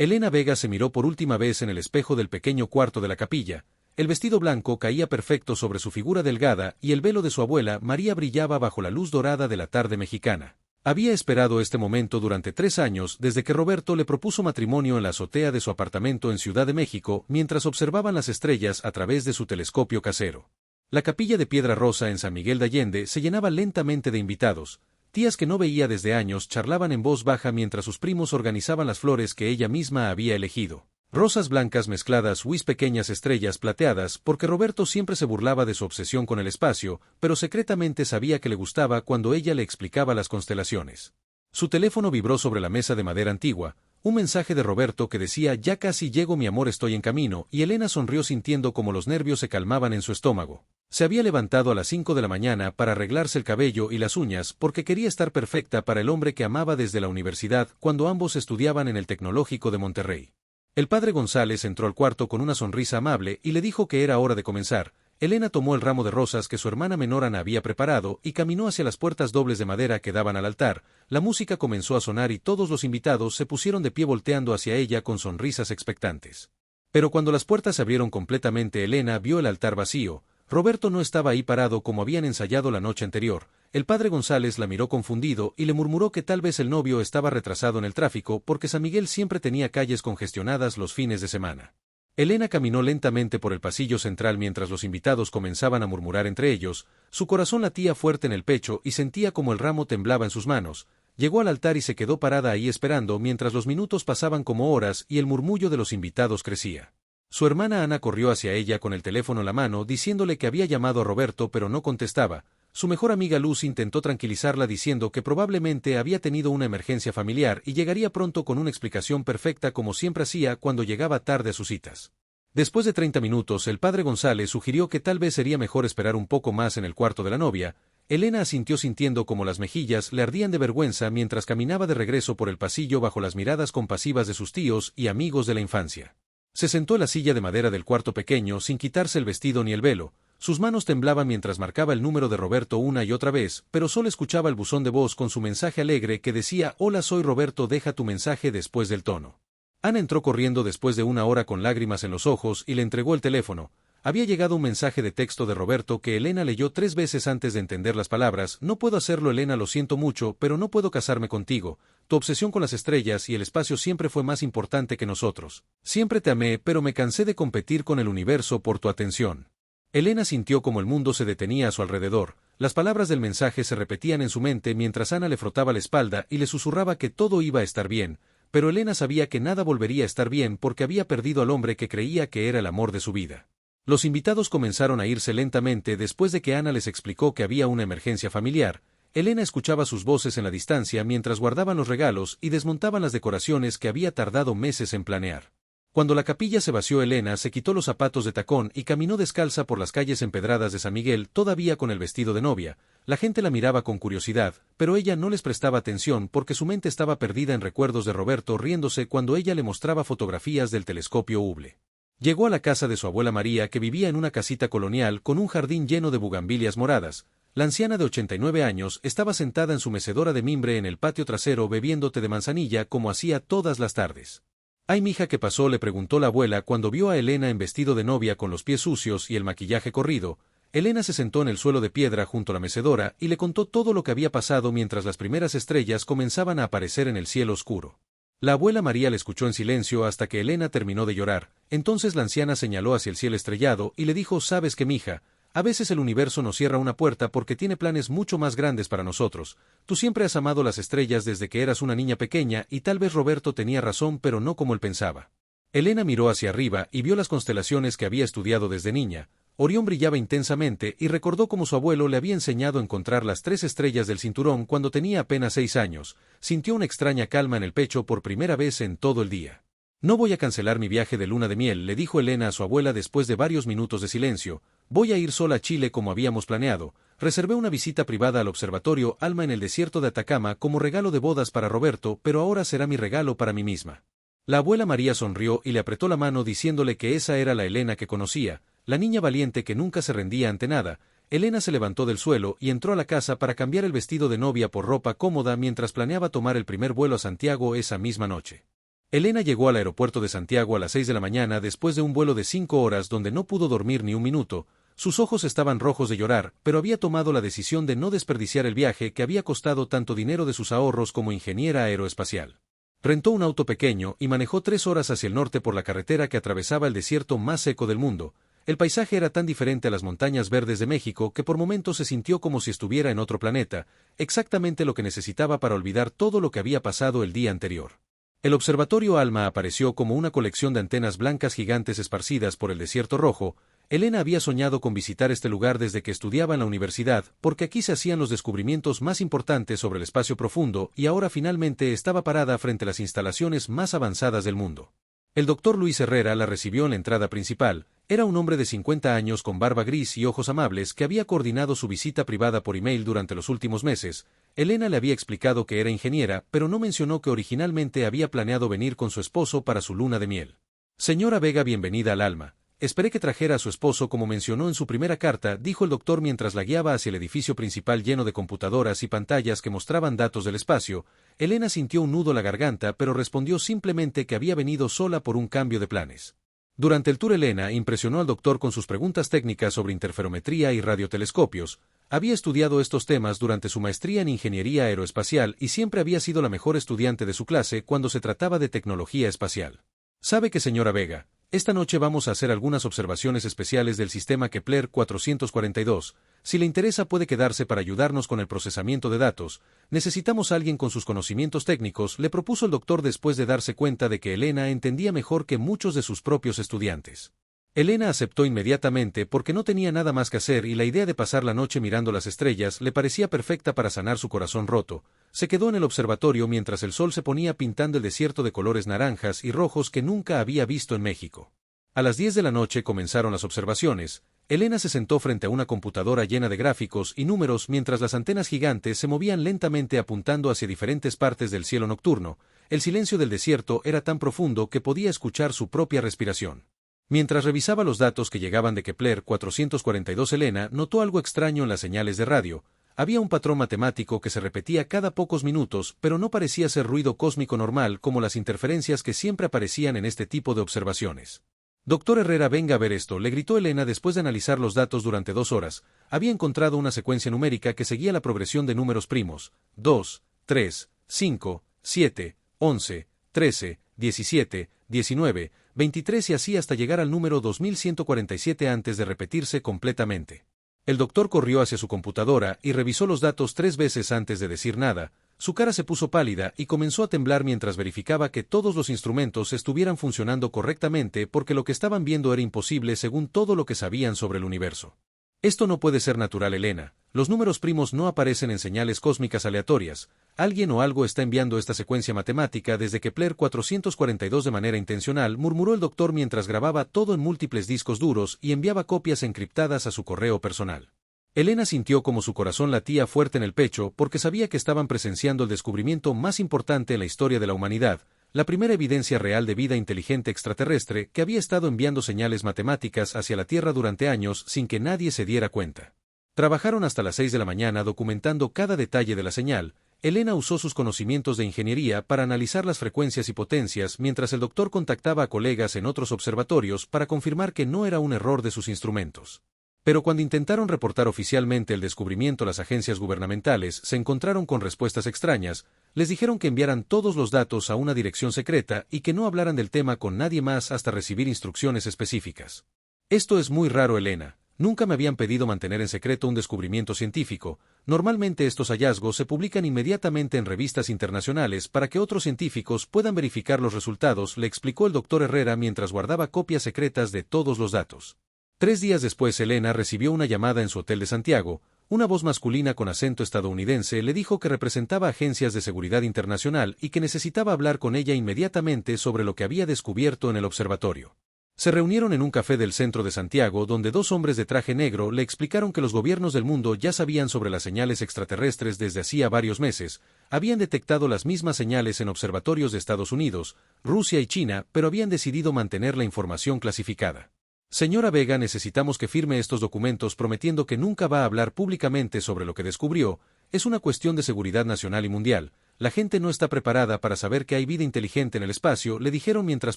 Elena Vega se miró por última vez en el espejo del pequeño cuarto de la capilla. El vestido blanco caía perfecto sobre su figura delgada y el velo de su abuela María brillaba bajo la luz dorada de la tarde mexicana. Había esperado este momento durante 3 años desde que Roberto le propuso matrimonio en la azotea de su apartamento en Ciudad de México mientras observaban las estrellas a través de su telescopio casero. La capilla de piedra rosa en San Miguel de Allende se llenaba lentamente de invitados. Tías que no veía desde años charlaban en voz baja mientras sus primos organizaban las flores que ella misma había elegido. Rosas blancas mezcladas pequeñas estrellas plateadas porque Roberto siempre se burlaba de su obsesión con el espacio, pero secretamente sabía que le gustaba cuando ella le explicaba las constelaciones. Su teléfono vibró sobre la mesa de madera antigua, un mensaje de Roberto que decía «Ya casi llego mi amor, estoy en camino», y Elena sonrió sintiendo como los nervios se calmaban en su estómago. Se había levantado a las 5 de la mañana para arreglarse el cabello y las uñas porque quería estar perfecta para el hombre que amaba desde la universidad cuando ambos estudiaban en el Tecnológico de Monterrey. El padre González entró al cuarto con una sonrisa amable y le dijo que era hora de comenzar. Elena tomó el ramo de rosas que su hermana menor Ana había preparado y caminó hacia las puertas dobles de madera que daban al altar. La música comenzó a sonar y todos los invitados se pusieron de pie volteando hacia ella con sonrisas expectantes. Pero cuando las puertas se abrieron completamente, Elena vio el altar vacío. Roberto no estaba ahí parado como habían ensayado la noche anterior. El padre González la miró confundido y le murmuró que tal vez el novio estaba retrasado en el tráfico porque San Miguel siempre tenía calles congestionadas los fines de semana. Elena caminó lentamente por el pasillo central mientras los invitados comenzaban a murmurar entre ellos. Su corazón latía fuerte en el pecho y sentía como el ramo temblaba en sus manos. Llegó al altar y se quedó parada ahí esperando mientras los minutos pasaban como horas y el murmullo de los invitados crecía. Su hermana Ana corrió hacia ella con el teléfono en la mano diciéndole que había llamado a Roberto pero no contestaba. Su mejor amiga Luz intentó tranquilizarla diciendo que probablemente había tenido una emergencia familiar y llegaría pronto con una explicación perfecta como siempre hacía cuando llegaba tarde a sus citas. Después de 30 minutos el padre González sugirió que tal vez sería mejor esperar un poco más en el cuarto de la novia. Elena asintió sintiendo como las mejillas le ardían de vergüenza mientras caminaba de regreso por el pasillo bajo las miradas compasivas de sus tíos y amigos de la infancia. Se sentó en la silla de madera del cuarto pequeño sin quitarse el vestido ni el velo. Sus manos temblaban mientras marcaba el número de Roberto una y otra vez, pero solo escuchaba el buzón de voz con su mensaje alegre que decía «Hola, soy Roberto, deja tu mensaje después del tono». Ana entró corriendo después de una hora con lágrimas en los ojos y le entregó el teléfono. Había llegado un mensaje de texto de Roberto que Elena leyó 3 veces antes de entender las palabras. «No puedo hacerlo, Elena, lo siento mucho, pero no puedo casarme contigo. Tu obsesión con las estrellas y el espacio siempre fue más importante que nosotros. Siempre te amé, pero me cansé de competir con el universo por tu atención». Elena sintió como el mundo se detenía a su alrededor. Las palabras del mensaje se repetían en su mente mientras Ana le frotaba la espalda y le susurraba que todo iba a estar bien, pero Elena sabía que nada volvería a estar bien porque había perdido al hombre que creía que era el amor de su vida. Los invitados comenzaron a irse lentamente después de que Ana les explicó que había una emergencia familiar. Elena escuchaba sus voces en la distancia mientras guardaban los regalos y desmontaban las decoraciones que había tardado meses en planear. Cuando la capilla se vació, Elena se quitó los zapatos de tacón y caminó descalza por las calles empedradas de San Miguel, todavía con el vestido de novia. La gente la miraba con curiosidad, pero ella no les prestaba atención porque su mente estaba perdida en recuerdos de Roberto riéndose cuando ella le mostraba fotografías del telescopio Hubble. Llegó a la casa de su abuela María, que vivía en una casita colonial con un jardín lleno de bugambilias moradas. La anciana de 89 años estaba sentada en su mecedora de mimbre en el patio trasero bebiendo té de manzanilla como hacía todas las tardes. «Ay, mija, ¿qué pasó?», le preguntó la abuela cuando vio a Elena en vestido de novia con los pies sucios y el maquillaje corrido. Elena se sentó en el suelo de piedra junto a la mecedora y le contó todo lo que había pasado mientras las primeras estrellas comenzaban a aparecer en el cielo oscuro. La abuela María le escuchó en silencio hasta que Elena terminó de llorar. Entonces la anciana señaló hacia el cielo estrellado y le dijo: «¿Sabes qué, mija? A veces el universo nos cierra una puerta porque tiene planes mucho más grandes para nosotros. Tú siempre has amado las estrellas desde que eras una niña pequeña y tal vez Roberto tenía razón, pero no como él pensaba». Elena miró hacia arriba y vio las constelaciones que había estudiado desde niña. Orión brillaba intensamente y recordó cómo su abuelo le había enseñado a encontrar las 3 estrellas del cinturón cuando tenía apenas 6 años. Sintió una extraña calma en el pecho por primera vez en todo el día. «No voy a cancelar mi viaje de luna de miel», le dijo Elena a su abuela después de varios minutos de silencio. «Voy a ir sola a Chile como habíamos planeado. Reservé una visita privada al observatorio Alma en el desierto de Atacama como regalo de bodas para Roberto, pero ahora será mi regalo para mí misma». La abuela María sonrió y le apretó la mano diciéndole que esa era la Elena que conocía, la niña valiente que nunca se rendía ante nada. Elena se levantó del suelo y entró a la casa para cambiar el vestido de novia por ropa cómoda mientras planeaba tomar el primer vuelo a Santiago esa misma noche. Elena llegó al aeropuerto de Santiago a las 6 de la mañana después de un vuelo de 5 horas donde no pudo dormir ni un minuto. Sus ojos estaban rojos de llorar, pero había tomado la decisión de no desperdiciar el viaje que había costado tanto dinero de sus ahorros como ingeniera aeroespacial. Rentó un auto pequeño y manejó 3 horas hacia el norte por la carretera que atravesaba el desierto más seco del mundo. El paisaje era tan diferente a las montañas verdes de México que por momentos se sintió como si estuviera en otro planeta, exactamente lo que necesitaba para olvidar todo lo que había pasado el día anterior. El observatorio ALMA apareció como una colección de antenas blancas gigantes esparcidas por el desierto rojo. Elena había soñado con visitar este lugar desde que estudiaba en la universidad, porque aquí se hacían los descubrimientos más importantes sobre el espacio profundo y ahora finalmente estaba parada frente a las instalaciones más avanzadas del mundo. El doctor Luis Herrera la recibió en la entrada principal. Era un hombre de 50 años con barba gris y ojos amables que había coordinado su visita privada por email durante los últimos meses. Elena le había explicado que era ingeniera, pero no mencionó que originalmente había planeado venir con su esposo para su luna de miel. Señora Vega, bienvenida al ALMA. Esperé que trajera a su esposo como mencionó en su primera carta, dijo el doctor mientras la guiaba hacia el edificio principal lleno de computadoras y pantallas que mostraban datos del espacio. Elena sintió un nudo en la garganta pero respondió simplemente que había venido sola por un cambio de planes. Durante el tour Elena impresionó al doctor con sus preguntas técnicas sobre interferometría y radiotelescopios. Había estudiado estos temas durante su maestría en ingeniería aeroespacial y siempre había sido la mejor estudiante de su clase cuando se trataba de tecnología espacial. ¿Sabe qué, señora Vega? Esta noche vamos a hacer algunas observaciones especiales del sistema Kepler 442. Si le interesa puede quedarse para ayudarnos con el procesamiento de datos. Necesitamos a alguien con sus conocimientos técnicos, le propuso el doctor después de darse cuenta de que Elena entendía mejor que muchos de sus propios estudiantes. Elena aceptó inmediatamente porque no tenía nada más que hacer y la idea de pasar la noche mirando las estrellas le parecía perfecta para sanar su corazón roto. Se quedó en el observatorio mientras el sol se ponía pintando el desierto de colores naranjas y rojos que nunca había visto en México. A las 10 de la noche comenzaron las observaciones. Elena se sentó frente a una computadora llena de gráficos y números mientras las antenas gigantes se movían lentamente apuntando hacia diferentes partes del cielo nocturno. El silencio del desierto era tan profundo que podía escuchar su propia respiración. Mientras revisaba los datos que llegaban de Kepler 442, Elena notó algo extraño en las señales de radio. Había un patrón matemático que se repetía cada pocos minutos, pero no parecía ser ruido cósmico normal como las interferencias que siempre aparecían en este tipo de observaciones. Doctor Herrera, venga a ver esto, le gritó Elena después de analizar los datos durante 2 horas. Había encontrado una secuencia numérica que seguía la progresión de números primos: 2, 3, 5, 7, 11, 13, 17, 19, 23 y así hasta llegar al número 2147 antes de repetirse completamente. El doctor corrió hacia su computadora y revisó los datos 3 veces antes de decir nada. Su cara se puso pálida y comenzó a temblar mientras verificaba que todos los instrumentos estuvieran funcionando correctamente porque lo que estaban viendo era imposible según todo lo que sabían sobre el universo. Esto no puede ser natural, Elena. Los números primos no aparecen en señales cósmicas aleatorias. Alguien o algo está enviando esta secuencia matemática desde Kepler 442 de manera intencional, murmuró el doctor mientras grababa todo en múltiples discos duros y enviaba copias encriptadas a su correo personal. Elena sintió como su corazón latía fuerte en el pecho porque sabía que estaban presenciando el descubrimiento más importante en la historia de la humanidad, la primera evidencia real de vida inteligente extraterrestre que había estado enviando señales matemáticas hacia la Tierra durante años sin que nadie se diera cuenta. Trabajaron hasta las 6 de la mañana documentando cada detalle de la señal. Elena usó sus conocimientos de ingeniería para analizar las frecuencias y potencias mientras el doctor contactaba a colegas en otros observatorios para confirmar que no era un error de sus instrumentos. Pero cuando intentaron reportar oficialmente el descubrimiento a las agencias gubernamentales, se encontraron con respuestas extrañas. Les dijeron que enviaran todos los datos a una dirección secreta y que no hablaran del tema con nadie más hasta recibir instrucciones específicas. Esto es muy raro, Elena. Nunca me habían pedido mantener en secreto un descubrimiento científico. Normalmente estos hallazgos se publican inmediatamente en revistas internacionales para que otros científicos puedan verificar los resultados, le explicó el doctor Herrera mientras guardaba copias secretas de todos los datos. 3 días después, Elena recibió una llamada en su hotel de Santiago. Una voz masculina con acento estadounidense le dijo que representaba agencias de seguridad internacional y que necesitaba hablar con ella inmediatamente sobre lo que había descubierto en el observatorio. Se reunieron en un café del centro de Santiago donde 2 hombres de traje negro le explicaron que los gobiernos del mundo ya sabían sobre las señales extraterrestres desde hacía varios meses, habían detectado las mismas señales en observatorios de Estados Unidos, Rusia y China, pero habían decidido mantener la información clasificada. Señora Vega, necesitamos que firme estos documentos prometiendo que nunca va a hablar públicamente sobre lo que descubrió. Es una cuestión de seguridad nacional y mundial. La gente no está preparada para saber que hay vida inteligente en el espacio, le dijeron mientras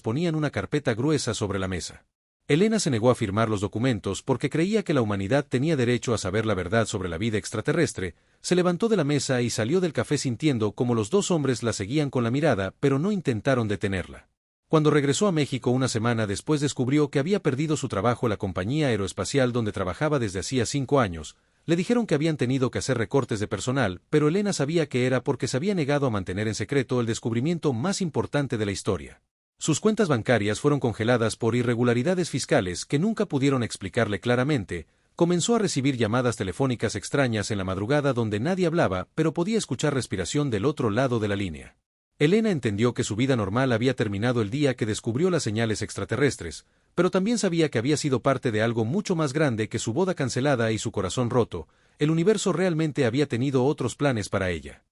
ponían una carpeta gruesa sobre la mesa. Elena se negó a firmar los documentos porque creía que la humanidad tenía derecho a saber la verdad sobre la vida extraterrestre. Se levantó de la mesa y salió del café sintiendo como los dos hombres la seguían con la mirada, pero no intentaron detenerla. Cuando regresó a México una semana después descubrió que había perdido su trabajo en la compañía aeroespacial donde trabajaba desde hacía 5 años. Le dijeron que habían tenido que hacer recortes de personal, pero Elena sabía que era porque se había negado a mantener en secreto el descubrimiento más importante de la historia. Sus cuentas bancarias fueron congeladas por irregularidades fiscales que nunca pudieron explicarle claramente. Comenzó a recibir llamadas telefónicas extrañas en la madrugada donde nadie hablaba, pero podía escuchar respiración del otro lado de la línea. Elena entendió que su vida normal había terminado el día que descubrió las señales extraterrestres, pero también sabía que había sido parte de algo mucho más grande que su boda cancelada y su corazón roto. El universo realmente había tenido otros planes para ella.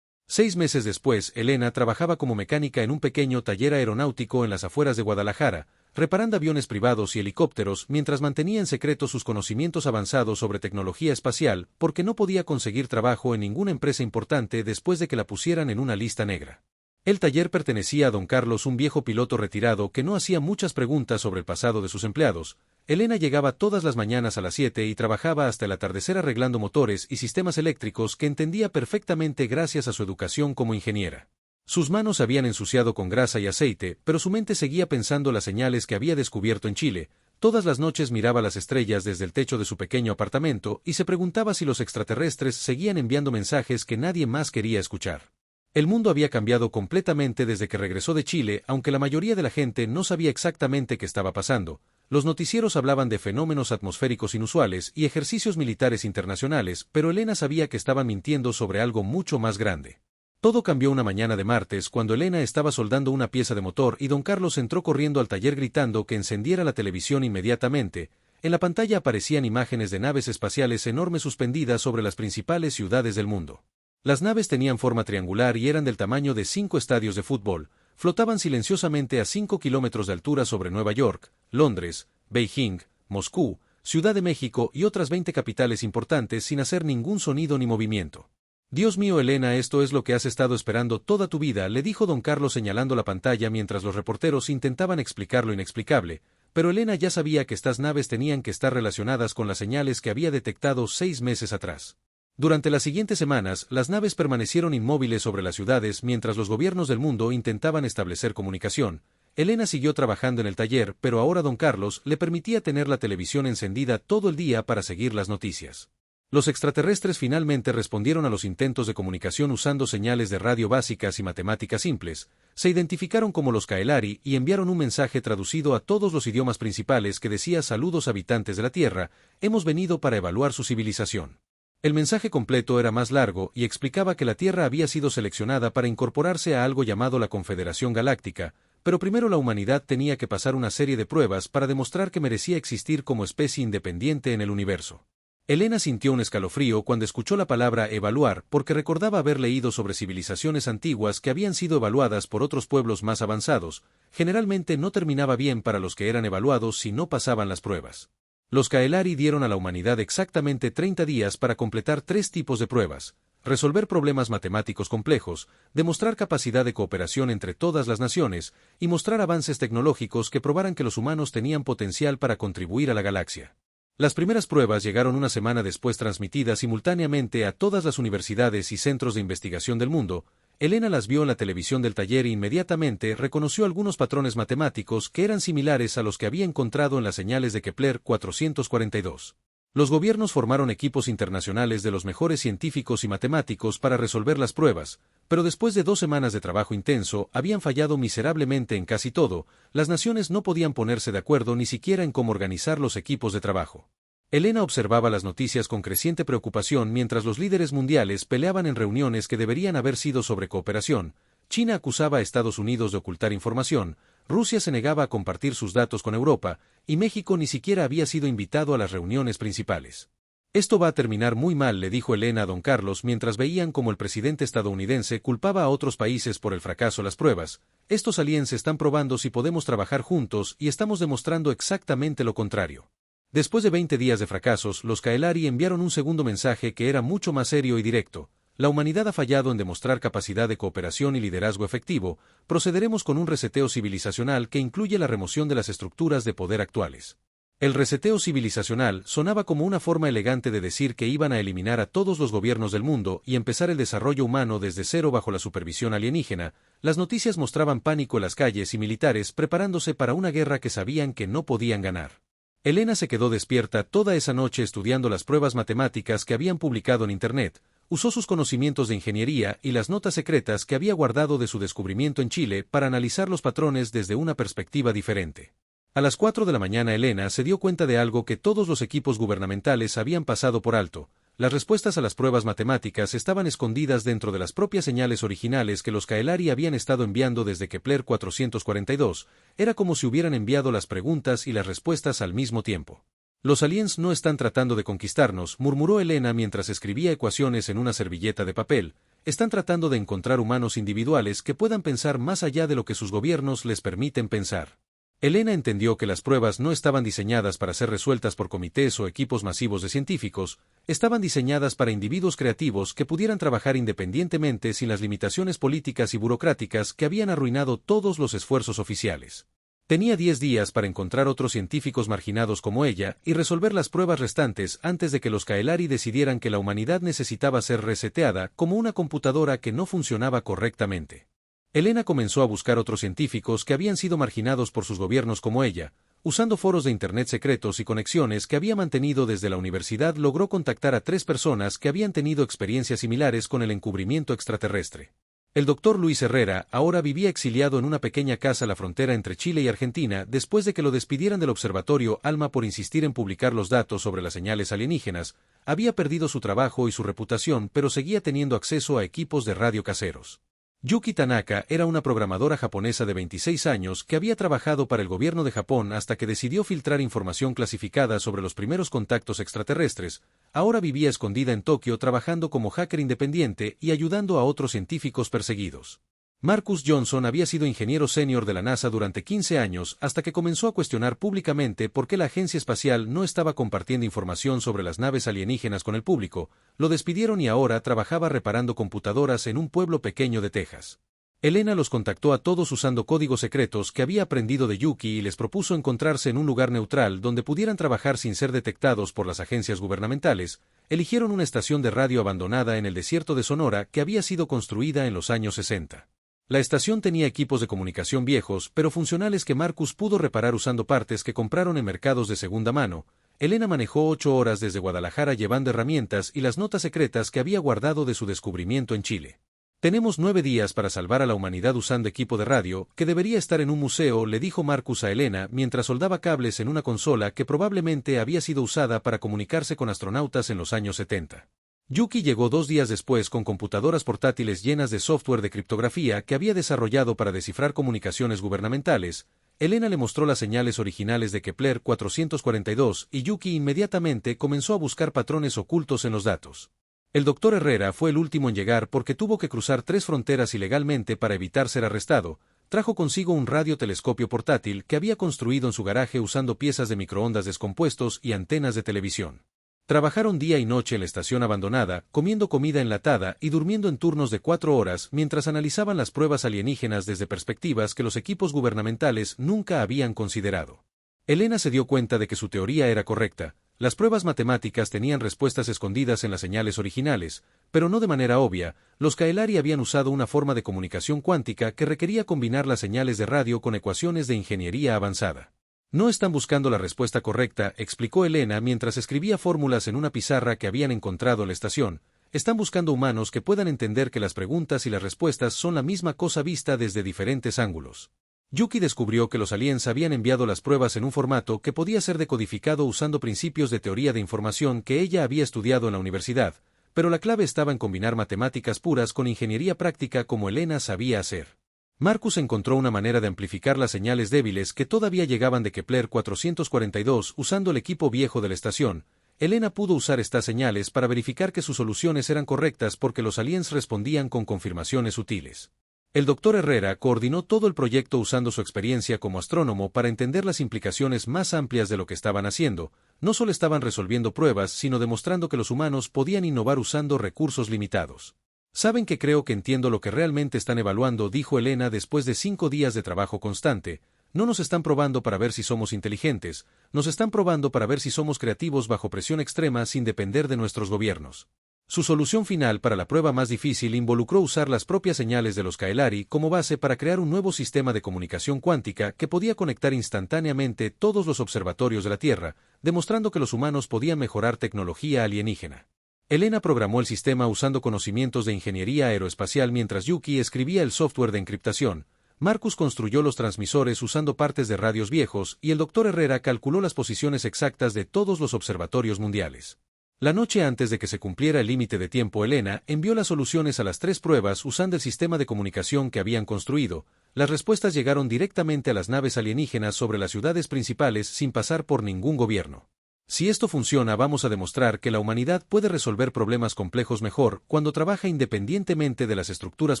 6 meses después, Elena trabajaba como mecánica en un pequeño taller aeronáutico en las afueras de Guadalajara, reparando aviones privados y helicópteros mientras mantenía en secreto sus conocimientos avanzados sobre tecnología espacial, porque no podía conseguir trabajo en ninguna empresa importante después de que la pusieran en una lista negra. El taller pertenecía a don Carlos, un viejo piloto retirado que no hacía muchas preguntas sobre el pasado de sus empleados. Elena llegaba todas las mañanas a las 7 y trabajaba hasta el atardecer arreglando motores y sistemas eléctricos que entendía perfectamente gracias a su educación como ingeniera. Sus manos se habían ensuciado con grasa y aceite, pero su mente seguía pensando las señales que había descubierto en Chile. Todas las noches miraba las estrellas desde el techo de su pequeño apartamento y se preguntaba si los extraterrestres seguían enviando mensajes que nadie más quería escuchar. El mundo había cambiado completamente desde que regresó de Chile, aunque la mayoría de la gente no sabía exactamente qué estaba pasando. Los noticieros hablaban de fenómenos atmosféricos inusuales y ejercicios militares internacionales, pero Elena sabía que estaban mintiendo sobre algo mucho más grande. Todo cambió una mañana de martes cuando Elena estaba soldando una pieza de motor y don Carlos entró corriendo al taller gritando que encendiera la televisión inmediatamente. En la pantalla aparecían imágenes de naves espaciales enormes suspendidas sobre las principales ciudades del mundo. Las naves tenían forma triangular y eran del tamaño de 5 estadios de fútbol. Flotaban silenciosamente a 5 kilómetros de altura sobre Nueva York, Londres, Beijing, Moscú, Ciudad de México y otras 20 capitales importantes sin hacer ningún sonido ni movimiento. Dios mío, Elena, esto es lo que has estado esperando toda tu vida, le dijo don Carlos señalando la pantalla mientras los reporteros intentaban explicar lo inexplicable, pero Elena ya sabía que estas naves tenían que estar relacionadas con las señales que había detectado 6 meses atrás. Durante las siguientes semanas, las naves permanecieron inmóviles sobre las ciudades mientras los gobiernos del mundo intentaban establecer comunicación. Elena siguió trabajando en el taller, pero ahora don Carlos le permitía tener la televisión encendida todo el día para seguir las noticias. Los extraterrestres finalmente respondieron a los intentos de comunicación usando señales de radio básicas y matemáticas simples. Se identificaron como los Kaelari y enviaron un mensaje traducido a todos los idiomas principales que decía: saludos habitantes de la Tierra, hemos venido para evaluar su civilización. El mensaje completo era más largo y explicaba que la Tierra había sido seleccionada para incorporarse a algo llamado la Confederación Galáctica, pero primero la humanidad tenía que pasar una serie de pruebas para demostrar que merecía existir como especie independiente en el universo. Elena sintió un escalofrío cuando escuchó la palabra evaluar porque recordaba haber leído sobre civilizaciones antiguas que habían sido evaluadas por otros pueblos más avanzados. Generalmente no terminaba bien para los que eran evaluados si no pasaban las pruebas. Los Kaelari dieron a la humanidad exactamente 30 días para completar 3 tipos de pruebas: resolver problemas matemáticos complejos, demostrar capacidad de cooperación entre todas las naciones, y mostrar avances tecnológicos que probaran que los humanos tenían potencial para contribuir a la galaxia. Las primeras pruebas llegaron una semana después, transmitidas simultáneamente a todas las universidades y centros de investigación del mundo. Elena las vio en la televisión del taller e inmediatamente reconoció algunos patrones matemáticos que eran similares a los que había encontrado en las señales de Kepler 442. Los gobiernos formaron equipos internacionales de los mejores científicos y matemáticos para resolver las pruebas, pero después de 2 semanas de trabajo intenso, habían fallado miserablemente en casi todo. Las naciones no podían ponerse de acuerdo ni siquiera en cómo organizar los equipos de trabajo. Elena observaba las noticias con creciente preocupación mientras los líderes mundiales peleaban en reuniones que deberían haber sido sobre cooperación. China acusaba a Estados Unidos de ocultar información, Rusia se negaba a compartir sus datos con Europa, y México ni siquiera había sido invitado a las reuniones principales. Esto va a terminar muy mal, le dijo Elena a don Carlos mientras veían cómo el presidente estadounidense culpaba a otros países por el fracaso de las pruebas. Estos aliens están probando si podemos trabajar juntos y estamos demostrando exactamente lo contrario. Después de 20 días de fracasos, los Kael'ari enviaron un segundo mensaje que era mucho más serio y directo. La humanidad ha fallado en demostrar capacidad de cooperación y liderazgo efectivo. Procederemos con un reseteo civilizacional que incluye la remoción de las estructuras de poder actuales. El reseteo civilizacional sonaba como una forma elegante de decir que iban a eliminar a todos los gobiernos del mundo y empezar el desarrollo humano desde cero bajo la supervisión alienígena. Las noticias mostraban pánico en las calles y militares preparándose para una guerra que sabían que no podían ganar. Elena se quedó despierta toda esa noche estudiando las pruebas matemáticas que habían publicado en Internet. Usó sus conocimientos de ingeniería y las notas secretas que había guardado de su descubrimiento en Chile para analizar los patrones desde una perspectiva diferente. A las 4 de la mañana Elena se dio cuenta de algo que todos los equipos gubernamentales habían pasado por alto. Las respuestas a las pruebas matemáticas estaban escondidas dentro de las propias señales originales que los Kael'ari habían estado enviando desde Kepler 442. Era como si hubieran enviado las preguntas y las respuestas al mismo tiempo. Los aliens no están tratando de conquistarnos, murmuró Elena mientras escribía ecuaciones en una servilleta de papel. Están tratando de encontrar humanos individuales que puedan pensar más allá de lo que sus gobiernos les permiten pensar. Elena entendió que las pruebas no estaban diseñadas para ser resueltas por comités o equipos masivos de científicos, estaban diseñadas para individuos creativos que pudieran trabajar independientemente sin las limitaciones políticas y burocráticas que habían arruinado todos los esfuerzos oficiales. Tenía 10 días para encontrar otros científicos marginados como ella y resolver las pruebas restantes antes de que los Kael'ari decidieran que la humanidad necesitaba ser reseteada como una computadora que no funcionaba correctamente. Elena comenzó a buscar otros científicos que habían sido marginados por sus gobiernos como ella. Usando foros de Internet secretos y conexiones que había mantenido desde la universidad, logró contactar a 3 personas que habían tenido experiencias similares con el encubrimiento extraterrestre. El doctor Luis Herrera ahora vivía exiliado en una pequeña casa a la frontera entre Chile y Argentina después de que lo despidieran del observatorio ALMA por insistir en publicar los datos sobre las señales alienígenas. Había perdido su trabajo y su reputación, pero seguía teniendo acceso a equipos de radio caseros. Yuki Tanaka era una programadora japonesa de 26 años que había trabajado para el gobierno de Japón hasta que decidió filtrar información clasificada sobre los primeros contactos extraterrestres. Ahora vivía escondida en Tokio trabajando como hacker independiente y ayudando a otros científicos perseguidos. Marcus Johnson había sido ingeniero senior de la NASA durante 15 años hasta que comenzó a cuestionar públicamente por qué la agencia espacial no estaba compartiendo información sobre las naves alienígenas con el público. Lo despidieron y ahora trabajaba reparando computadoras en un pueblo pequeño de Texas. Elena los contactó a todos usando códigos secretos que había aprendido de Yuki y les propuso encontrarse en un lugar neutral donde pudieran trabajar sin ser detectados por las agencias gubernamentales. Eligieron una estación de radio abandonada en el desierto de Sonora que había sido construida en los años 60. La estación tenía equipos de comunicación viejos pero funcionales que Marcus pudo reparar usando partes que compraron en mercados de segunda mano. Elena manejó 8 horas desde Guadalajara llevando herramientas y las notas secretas que había guardado de su descubrimiento en Chile. Tenemos 9 días para salvar a la humanidad usando equipo de radio, que debería estar en un museo, le dijo Marcus a Elena mientras soldaba cables en una consola que probablemente había sido usada para comunicarse con astronautas en los años 70. Yuki llegó 2 días después con computadoras portátiles llenas de software de criptografía que había desarrollado para descifrar comunicaciones gubernamentales. Elena le mostró las señales originales de Kepler 442 y Yuki inmediatamente comenzó a buscar patrones ocultos en los datos. El doctor Herrera fue el último en llegar porque tuvo que cruzar 3 fronteras ilegalmente para evitar ser arrestado. Trajo consigo un radiotelescopio portátil que había construido en su garaje usando piezas de microondas descompuestos y antenas de televisión. Trabajaron día y noche en la estación abandonada, comiendo comida enlatada y durmiendo en turnos de 4 horas mientras analizaban las pruebas alienígenas desde perspectivas que los equipos gubernamentales nunca habían considerado. Elena se dio cuenta de que su teoría era correcta. Las pruebas matemáticas tenían respuestas escondidas en las señales originales, pero no de manera obvia. Los Kael'ari habían usado una forma de comunicación cuántica que requería combinar las señales de radio con ecuaciones de ingeniería avanzada. No están buscando la respuesta correcta, explicó Elena mientras escribía fórmulas en una pizarra que habían encontrado en la estación. Están buscando humanos que puedan entender que las preguntas y las respuestas son la misma cosa vista desde diferentes ángulos. Yuki descubrió que los aliens habían enviado las pruebas en un formato que podía ser decodificado usando principios de teoría de información que ella había estudiado en la universidad, pero la clave estaba en combinar matemáticas puras con ingeniería práctica como Elena sabía hacer. Marcus encontró una manera de amplificar las señales débiles que todavía llegaban de Kepler 442 usando el equipo viejo de la estación. Elena pudo usar estas señales para verificar que sus soluciones eran correctas porque los aliens respondían con confirmaciones sutiles. El doctor Herrera coordinó todo el proyecto usando su experiencia como astrónomo para entender las implicaciones más amplias de lo que estaban haciendo. No solo estaban resolviendo pruebas, sino demostrando que los humanos podían innovar usando recursos limitados. Saben que creo que entiendo lo que realmente están evaluando, dijo Elena después de 5 días de trabajo constante. No nos están probando para ver si somos inteligentes, nos están probando para ver si somos creativos bajo presión extrema sin depender de nuestros gobiernos. Su solución final para la prueba más difícil involucró usar las propias señales de los Kaelari como base para crear un nuevo sistema de comunicación cuántica que podía conectar instantáneamente todos los observatorios de la Tierra, demostrando que los humanos podían mejorar tecnología alienígena. Elena programó el sistema usando conocimientos de ingeniería aeroespacial mientras Yuki escribía el software de encriptación. Marcus construyó los transmisores usando partes de radios viejos y el doctor Herrera calculó las posiciones exactas de todos los observatorios mundiales. La noche antes de que se cumpliera el límite de tiempo, Elena envió las soluciones a las 3 pruebas usando el sistema de comunicación que habían construido. Las respuestas llegaron directamente a las naves alienígenas sobre las ciudades principales sin pasar por ningún gobierno. Si esto funciona, vamos a demostrar que la humanidad puede resolver problemas complejos mejor cuando trabaja independientemente de las estructuras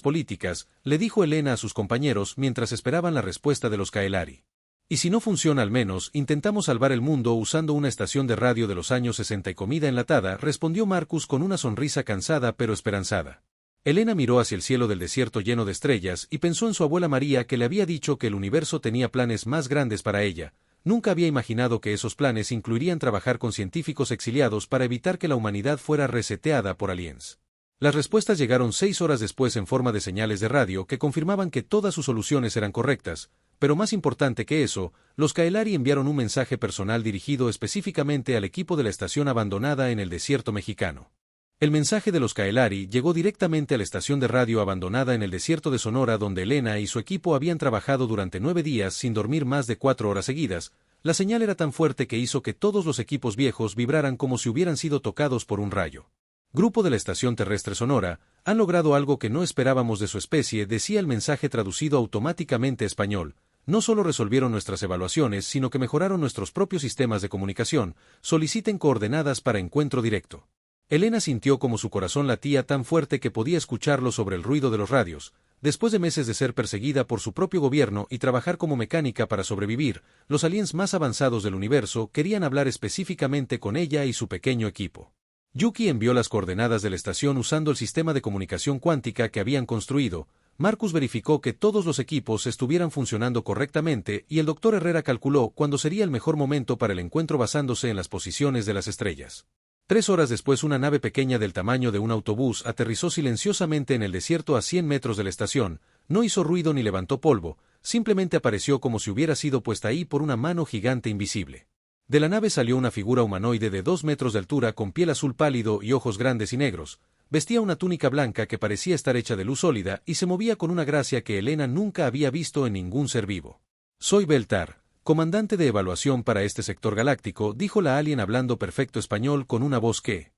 políticas, le dijo Elena a sus compañeros mientras esperaban la respuesta de los Kaelari. Y si no funciona, al menos intentamos salvar el mundo usando una estación de radio de los años 60 y comida enlatada, respondió Marcus con una sonrisa cansada pero esperanzada. Elena miró hacia el cielo del desierto lleno de estrellas y pensó en su abuela María, que le había dicho que el universo tenía planes más grandes para ella. Nunca había imaginado que esos planes incluirían trabajar con científicos exiliados para evitar que la humanidad fuera reseteada por aliens. Las respuestas llegaron 6 horas después en forma de señales de radio que confirmaban que todas sus soluciones eran correctas, pero más importante que eso, los Kaelari enviaron un mensaje personal dirigido específicamente al equipo de la estación abandonada en el desierto mexicano. El mensaje de los Kaelari llegó directamente a la estación de radio abandonada en el desierto de Sonora, donde Elena y su equipo habían trabajado durante 9 días sin dormir más de 4 horas seguidas. La señal era tan fuerte que hizo que todos los equipos viejos vibraran como si hubieran sido tocados por un rayo. Grupo de la Estación Terrestre Sonora, han logrado algo que no esperábamos de su especie, decía el mensaje traducido automáticamente a español. No solo resolvieron nuestras evaluaciones, sino que mejoraron nuestros propios sistemas de comunicación. Soliciten coordenadas para encuentro directo. Elena sintió como su corazón latía tan fuerte que podía escucharlo sobre el ruido de los radios. Después de meses de ser perseguida por su propio gobierno y trabajar como mecánica para sobrevivir, los aliens más avanzados del universo querían hablar específicamente con ella y su pequeño equipo. Yuki envió las coordenadas de la estación usando el sistema de comunicación cuántica que habían construido. Marcus verificó que todos los equipos estuvieran funcionando correctamente y el doctor Herrera calculó cuándo sería el mejor momento para el encuentro basándose en las posiciones de las estrellas. 3 horas después, una nave pequeña del tamaño de un autobús aterrizó silenciosamente en el desierto a 100 metros de la estación. No hizo ruido ni levantó polvo, simplemente apareció como si hubiera sido puesta ahí por una mano gigante invisible. De la nave salió una figura humanoide de 2 metros de altura con piel azul pálido y ojos grandes y negros. Vestía una túnica blanca que parecía estar hecha de luz sólida y se movía con una gracia que Elena nunca había visto en ningún ser vivo. Soy Beltar, comandante de evaluación para este sector galáctico, dijo la alien hablando perfecto español con una voz que